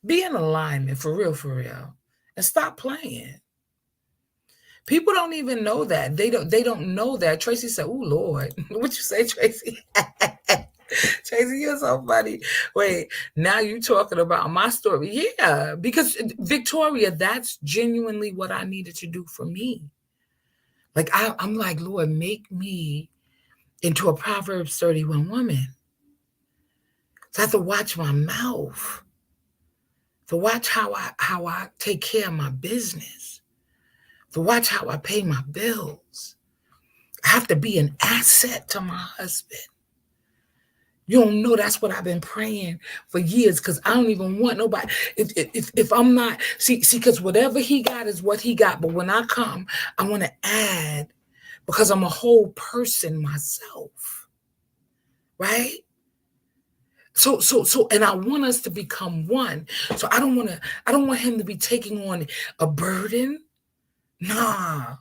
be in alignment for real. And stop playing. People don't even know that. They don't know that. Tracy said, oh, Lord. What you say, Tracy? Tracy, you're so funny. Wait, now you talking about my story. Yeah, because Victoria, that's genuinely what I needed to do for me. Like, I'm like, Lord, make me into a Proverbs 31 woman. So I have to watch my mouth. To watch how I take care of my business. To watch how I pay my bills. I have to be an asset to my husband. You don't know that's what I've been praying for years, because I don't even want nobody. If I'm not, see, because whatever he got is what he got. But when I come, I want to add, because I'm a whole person myself, right? So, and I want us to become one. So I don't want him to be taking on a burden. Nah,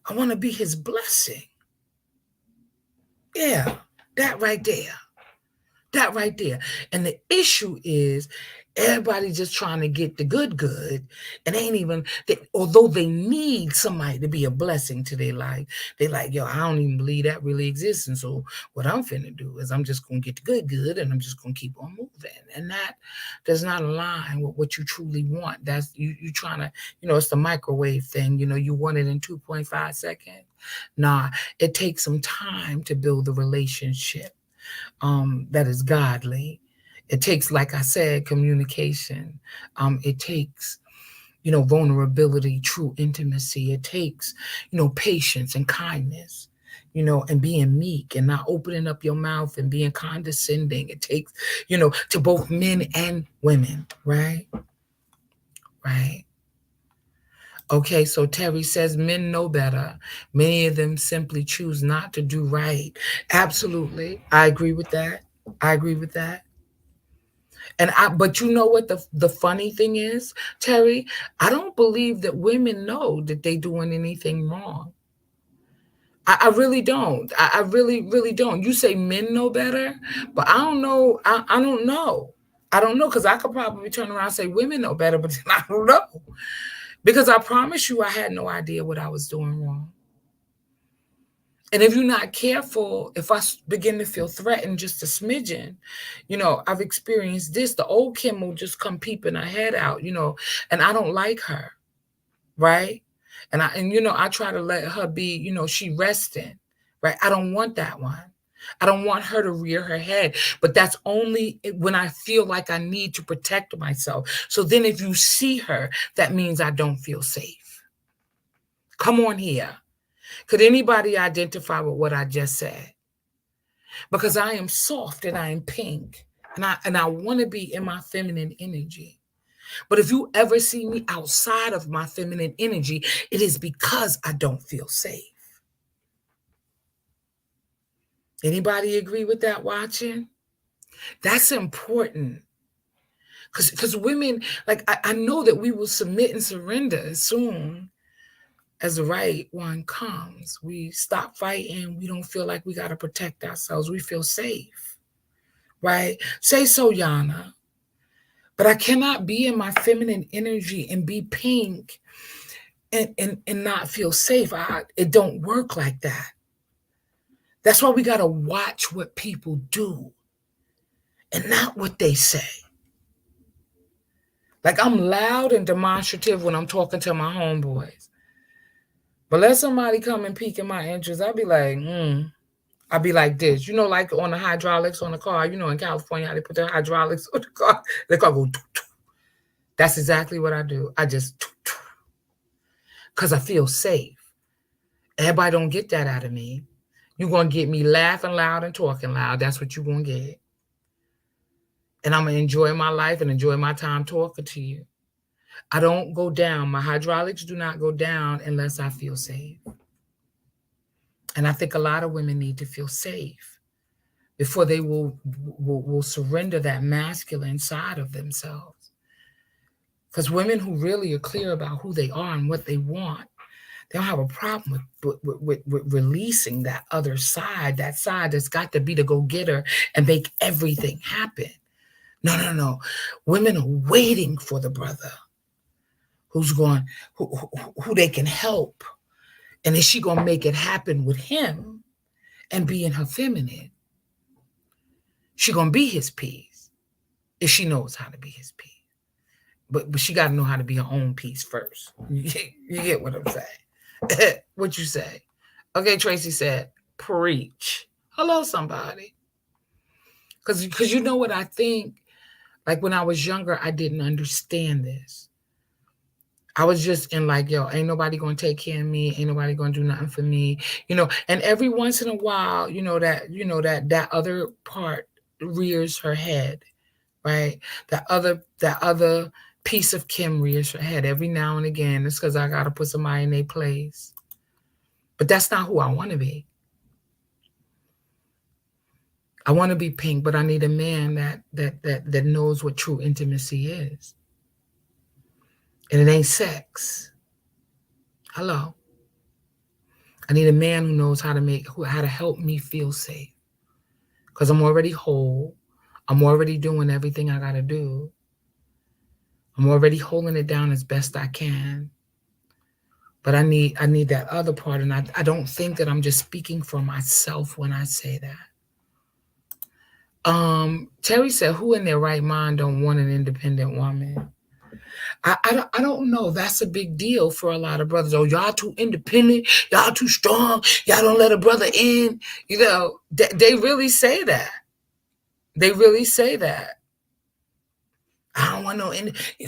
I want to be his blessing. Yeah, that right there. That right there. And the issue is everybody just trying to get the good and ain't even, although they need somebody to be a blessing to their life, they like, yo, I don't even believe that really exists. And so what I'm finna do is I'm just going to get the good and I'm just going to keep on moving. And that does not align with what you truly want. That's you trying to, it's the microwave thing. You want it in 2.5 seconds. Nah, it takes some time to build the relationship that is godly. It takes, like I said, communication. It takes, vulnerability, true intimacy. It takes, patience and kindness, and being meek and not opening up your mouth and being condescending. It takes, to both men and women, right? Right. Okay, so Terry says men know better. Many of them simply choose not to do right. Absolutely. I agree with that. But you know what the funny thing is, Terry? I don't believe that women know that they doing anything wrong. I really don't. I really don't. You say men know better, but I don't know. I don't know. I don't know, because I could probably turn around and say women know better, but I don't know. Because I promise you I had no idea what I was doing wrong. And if you're not careful, if I begin to feel threatened just a smidgen, I've experienced this. The old Kim will just come peeping her head out, and I don't like her, right? And I try to let her be, she resting, right? I don't want that one. I don't want her to rear her head, but that's only when I feel like I need to protect myself. So then if you see her, that means I don't feel safe. Come on here. Could anybody identify with what I just said? Because I am soft and I am pink, and I want to be in my feminine energy. But if you ever see me outside of my feminine energy, it is because I don't feel safe. Anybody agree with that watching? That's important. Because women, like, I know that we will submit and surrender soon. as the right one comes, we stop fighting. We don't feel like we got to protect ourselves. We feel safe, right? Say so, Yana. But I cannot be in my feminine energy and be pink and not feel safe. It don't work like that. That's why we got to watch what people do and not what they say. Like, I'm loud and demonstrative when I'm talking to my homeboys. But let somebody come and peek in my interest, I'll be like, I'll be like this. You know, like on the hydraulics on the car, you know, in California, how they put the hydraulics on the car. The car go, that's exactly what I do. I just, because I feel safe. Everybody don't get that out of me. You're going to get me laughing loud and talking loud. That's what you're going to get. And I'm going to enjoy my life and enjoy my time talking to you. I don't go down. My hydraulics do not go down unless I feel safe. And I think a lot of women need to feel safe before they will surrender that masculine side of themselves. Because women who really are clear about who they are and what they want, they don't have a problem with releasing that other side, that side that's got to be the go-getter and make everything happen. No. Women are waiting for the brother who's going, who they can help. And is she going to make it happen with him and be in her feminine? She going to be his piece if she knows how to be his piece. But she got to know how to be her own piece first. You get what I'm saying? What you say? Okay, Tracy said, preach. Hello, somebody. Because you know what I think? Like when I was younger, I didn't understand this. I was just in like, yo, ain't nobody going to take care of me. Ain't nobody going to do nothing for me. You know, and every once in a while, that other part rears her head, right? That other piece of Kim rears her head every now and again. It's because I got to put somebody in their place. But that's not who I want to be. I want to be pink, but I need a man that knows what true intimacy is. And it ain't sex. Hello. I need a man who knows how to help me feel safe. Because I'm already whole. I'm already doing everything I got to do. I'm already holding it down as best I can. But I need that other part. And I don't think that I'm just speaking for myself when I say that. Terry said, who in their right mind don't want an independent woman? I don't know. That's a big deal for a lot of brothers. Oh, y'all too independent. Y'all too strong. Y'all don't let a brother in. You know, they really say that. They really say that. I don't want no,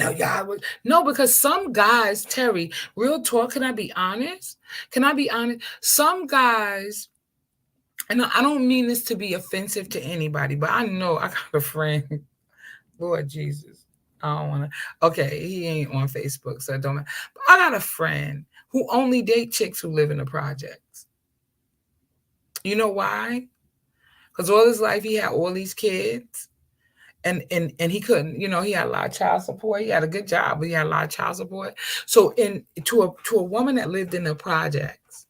y'all would. No, because some guys, Terry, real talk, can I be honest? Some guys, and I don't mean this to be offensive to anybody, but I know I got a friend, Lord Jesus. I don't want to. Okay, he ain't on Facebook, so it don't matter. But I got a friend who only date chicks who live in the projects. You know why? Because all his life he had all these kids, and he couldn't. You know, he had a lot of child support. He had a good job, but he had a lot of child support. So to a woman that lived in the projects,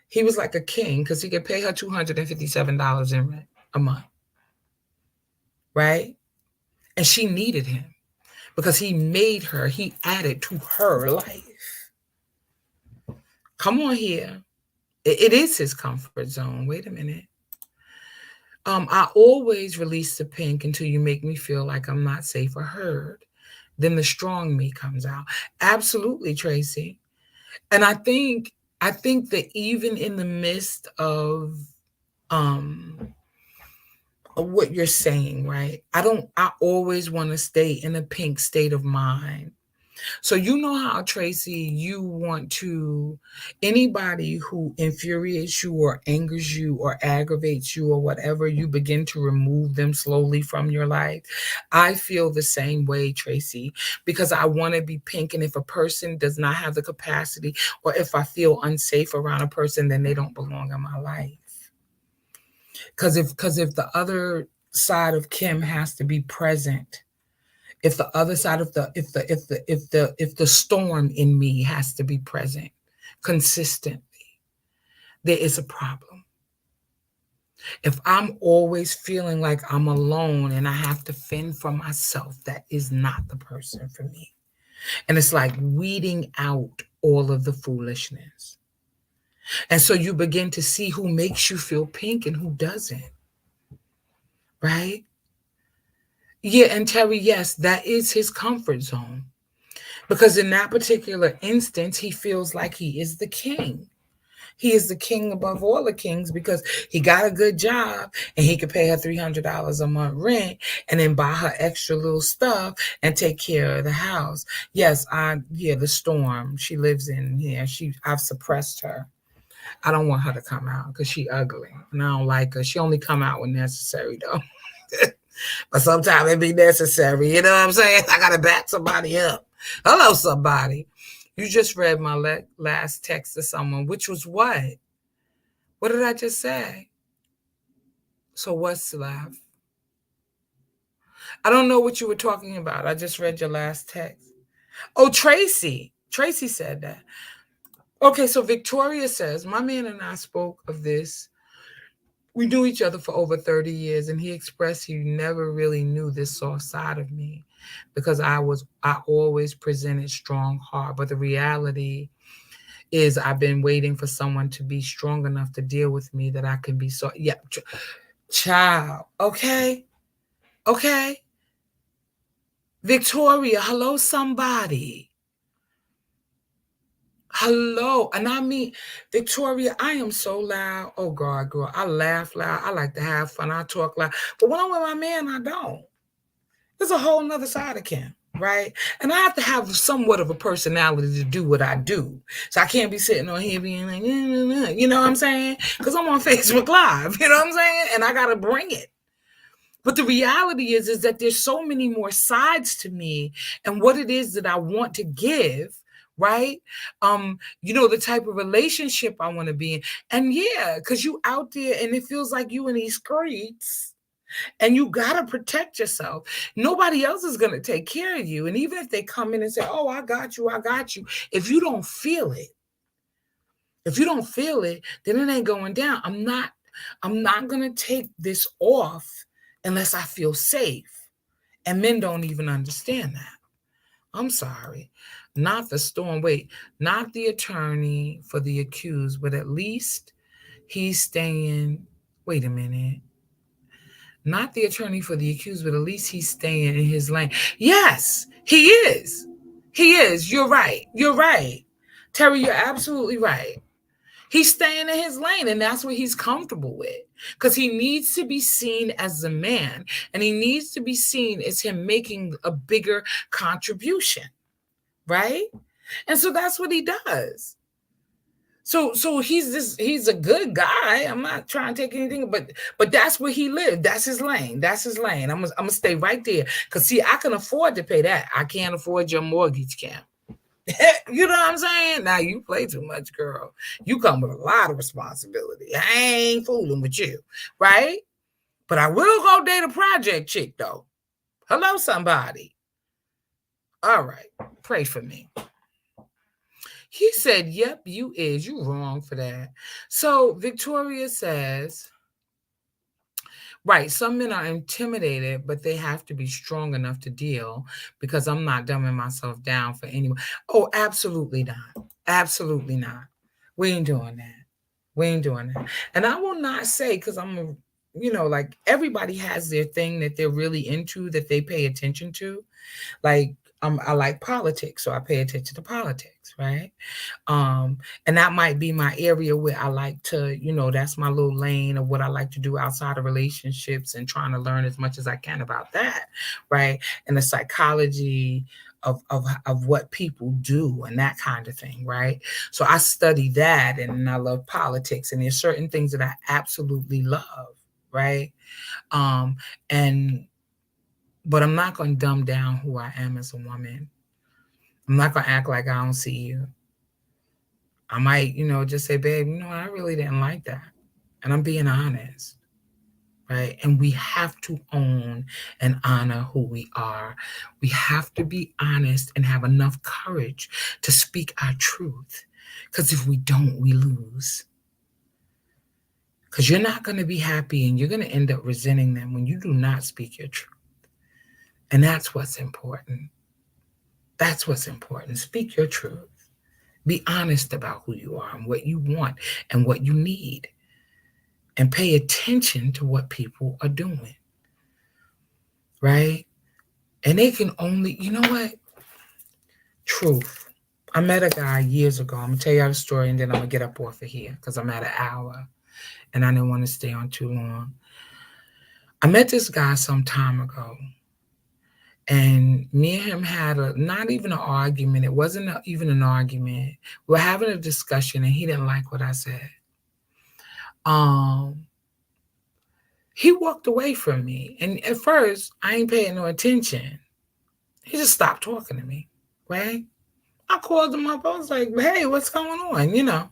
he was like a king because he could pay her $257 in rent a month, right? And she needed him. Because he added to her life. Come on here. It is his comfort zone. Wait a minute. I always release the pink until you make me feel like I'm not safe or heard. Then the strong me comes out. Absolutely, Tracy. And I think that even in the midst of what you're saying, right? I always want to stay in a pink state of mind. So you know how, Tracy, you want to, anybody who infuriates you or angers you or aggravates you or whatever, you begin to remove them slowly from your life. I feel the same way, Tracy, because I want to be pink. And if a person does not have the capacity, or if I feel unsafe around a person, then they don't belong in my life. Because if the other side of Kim has to be present, if the other side of the storm in me has to be present consistently, there is a problem. If I'm always feeling like I'm alone and I have to fend for myself, that is not the person for me. And it's like weeding out all of the foolishness. And so you begin to see who makes you feel pink and who doesn't. Right? Yeah, and Terry, yes, that is his comfort zone. Because in that particular instance, he feels like he is the king. He is the king above all the kings because he got a good job and he could pay her $300 a month rent and then buy her extra little stuff and take care of the house. Yes, the storm she lives in here. I've suppressed her. I don't want her to come out because she ugly and I don't like her. She only come out when necessary though. But sometimes it be necessary. You know what I'm saying? I gotta back somebody up. Hello, somebody. You just read my last text to someone, which was what? What did I just say? So what's left? I don't know what you were talking about. I just read your last text. Oh, Tracy. Tracy said that. Okay, so Victoria says, my man and I spoke of this. We knew each other for over 30 years, and he expressed he never really knew this soft side of me because I always presented strong heart. But the reality is I've been waiting for someone to be strong enough to deal with me that I can be so, yeah, child, okay? Okay? Victoria, hello, somebody. Hello. And I mean, Victoria, I am so loud. Oh, God, girl, I laugh loud. I like to have fun. I talk loud. But when I'm with my man, I don't. There's a whole nother side of Kim, right? And I have to have somewhat of a personality to do what I do. So I can't be sitting on here being like, you know what I'm saying? Because I'm on Facebook Live, you know what I'm saying? And I got to bring it. But the reality is that there's so many more sides to me and what it is that I want to give, right? The type of relationship I want to be in. And yeah, because you out there and it feels like you in these streets and you got to protect yourself. Nobody else is going to take care of you. And even if they come in and say, oh, I got you. If you don't feel it, then it ain't going down. I'm not going to take this off unless I feel safe. And men don't even understand that. I'm sorry. Not the storm. Wait, not the attorney for the accused, but at least he's staying. Wait a minute. Not the attorney for the accused, but at least he's staying in his lane. Yes, he is. He is. You're right. Terry, you're absolutely right. He's staying in his lane, and that's what he's comfortable with because he needs to be seen as a man, and he needs to be seen as him making a bigger contribution, right? And so that's what he does. So he's a good guy. I'm not trying to take anything, but that's where he lived. That's his lane. I'm gonna stay right there because see, I can afford to pay that. I can't afford your mortgage, Cam. You know what I'm saying? Now you play too much, girl. You come with a lot of responsibility. I ain't fooling with you, right? But I will go date a project chick, though. Hello, somebody. All right. Pray for me. He said, yep, you is. You wrong for that. So Victoria says, right, some men are intimidated, but they have to be strong enough to deal because I'm not dumbing myself down for anyone. Oh, absolutely not. Absolutely not. We ain't doing that. And I will not say, because I'm, like everybody has their thing that they're really into that they pay attention to. Like, I like politics, so I pay attention to politics, right? And that might be my area where I like to, that's my little lane of what I like to do outside of relationships and trying to learn as much as I can about that, right? And the psychology of what people do and that kind of thing, right? So I study that and I love politics and there's certain things that I absolutely love, right? But I'm not going to dumb down who I am as a woman. I'm not going to act like I don't see you. I might, just say, babe, I really didn't like that. And I'm being honest, right? And we have to own and honor who we are. We have to be honest and have enough courage to speak our truth. Because if we don't, we lose. Because you're not going to be happy and you're going to end up resenting them when you do not speak your truth. And that's what's important. That's what's important. Speak your truth. Be honest about who you are and what you want and what you need. And pay attention to what people are doing. Right? And they can only, you know what? Truth. I met a guy years ago. I'm going to tell y'all the story and then I'm going to get up off of here because I'm at an hour and I didn't want to stay on too long. I met this guy some time ago. And me and him had not even an argument. It wasn't even an argument. We were having a discussion and he didn't like what I said. He walked away from me. And at first, I ain't paying no attention. He just stopped talking to me, right? I called him up. I was like, hey, what's going on?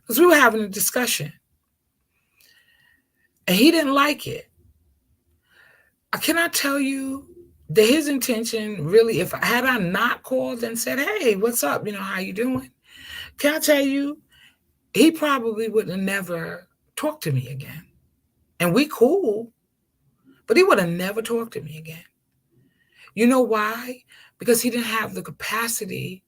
Because we were having a discussion. And he didn't like it. Can I tell you that his intention really, had I not called and said, hey, what's up? How you doing? Can I tell you, he probably would have never talked to me again. And we cool, but he would have never talked to me again. You know why? Because he didn't have the capacity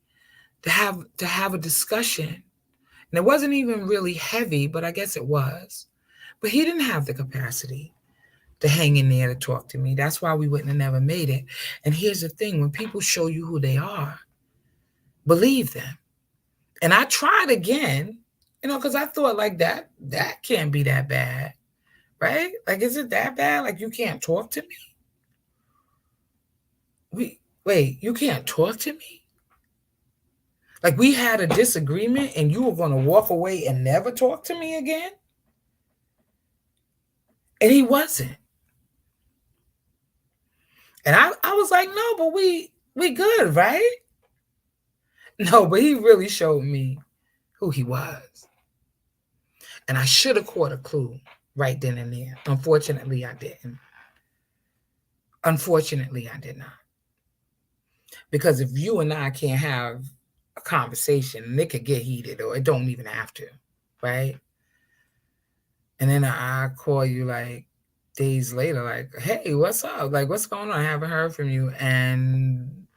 to have a discussion. And it wasn't even really heavy, but I guess it was. But he didn't have the capacity to hang in there to talk to me. That's why we wouldn't have never made it. And here's the thing, when people show you who they are, believe them. And I tried again, because I thought like that can't be that bad, right? Like, is it that bad? Like, you can't talk to me? Wait, you can't talk to me? Like, we had a disagreement and you were going to walk away and never talk to me again? And he wasn't. And I was like, no, but we good, right? No, but he really showed me who he was. And I should have caught a clue right then and there. Unfortunately, I didn't. Unfortunately, I did not. Because if you and I can't have a conversation, it could get heated, or it don't even have to, right? And then I call you like days later, like, hey, what's up? Like, what's going on? I haven't heard from you. And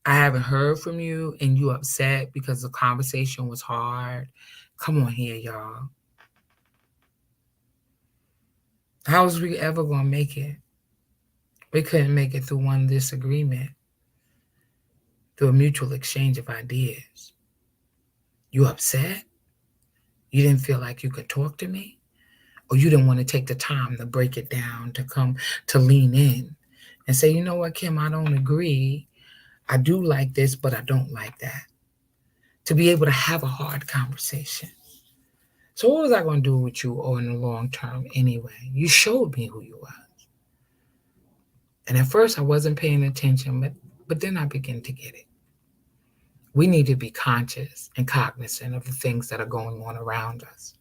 I haven't heard from you and you upset because the conversation was hard. Come on here, y'all. How was we ever going to make it? We couldn't make it through one disagreement, through a mutual exchange of ideas. You upset? You didn't feel like you could talk to me? Or you didn't want to take the time to break it down, to come to lean in and say, you know what, Kim, I don't agree. I do like this, but I don't like that. To be able to have a hard conversation. So what was I going to do with you in the long term anyway? You showed me who you was. And at first I wasn't paying attention, but then I began to get it. We need to be conscious and cognizant of the things that are going on around us.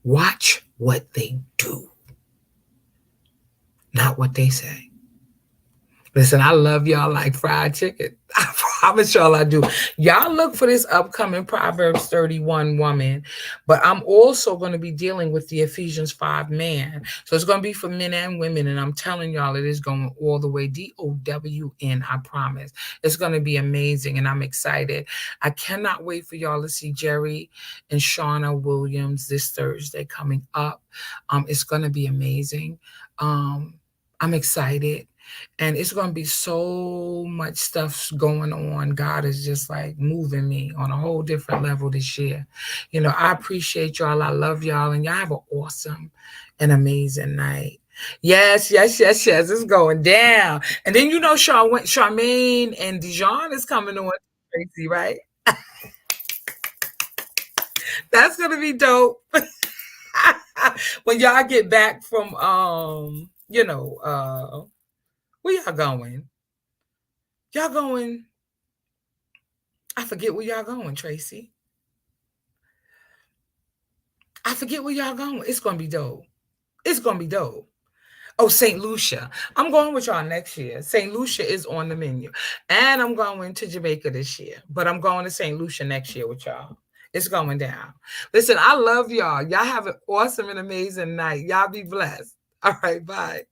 Watch what they do, not what they say. Listen, I love y'all like fried chicken. I promise y'all I do. Y'all look for this upcoming Proverbs 31 woman, but I'm also going to be dealing with the Ephesians 5 man. So it's going to be for men and women, and I'm telling y'all it is going all the way DOWN, I promise. It's going to be amazing, and I'm excited. I cannot wait for y'all to see Jerry and Shauna Williams this Thursday coming up. It's going to be amazing. I'm excited. And it's going to be so much stuff going on. God is just like moving me on a whole different level this year. I appreciate y'all. I love y'all. And y'all have an awesome and amazing night. Yes. It's going down. And then, Charmaine and Dijon is coming on, Tracy, right? That's going to be dope. When y'all get back from, where y'all going? Y'all going, I forget where y'all going, Tracy. I forget where y'all going. It's going to be dope. It's going to be dope. Oh, St. Lucia. I'm going with y'all next year. St. Lucia is on the menu. And I'm going to Jamaica this year. But I'm going to St. Lucia next year with y'all. It's going down. Listen, I love y'all. Y'all have an awesome and amazing night. Y'all be blessed. All right, bye.